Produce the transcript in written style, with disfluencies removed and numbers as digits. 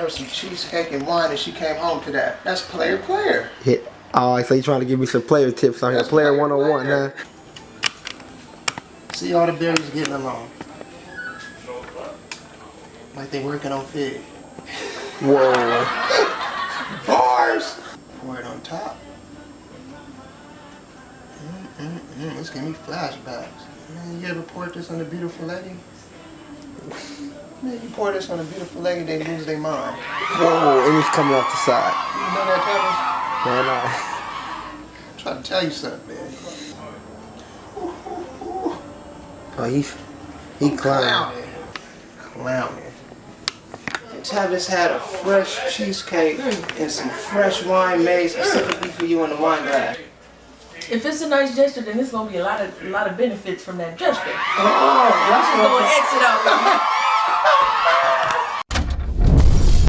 her some cheesecake and wine and she came home to that. That's player. Yeah. Oh, so you trying to give me some player tips on here. Player 101, huh? See all the berries getting along. Like they working on fig. Whoa. Bars! Pour it on top. It's giving me flashbacks. Man, you ever poured this on a beautiful lady? Man, you pour this on a beautiful lady, they lose their mind. Whoa, and it's coming off the side. You know that, Man, Tavis? I'm trying to tell you something, man. Oh, he clowning. Clowning. Tavis had a fresh cheesecake and some fresh wine made specifically for you in the wine glass. If it's a nice gesture, then there's gonna be a lot of benefits from that gesture. Oh, I'm just gonna exit out.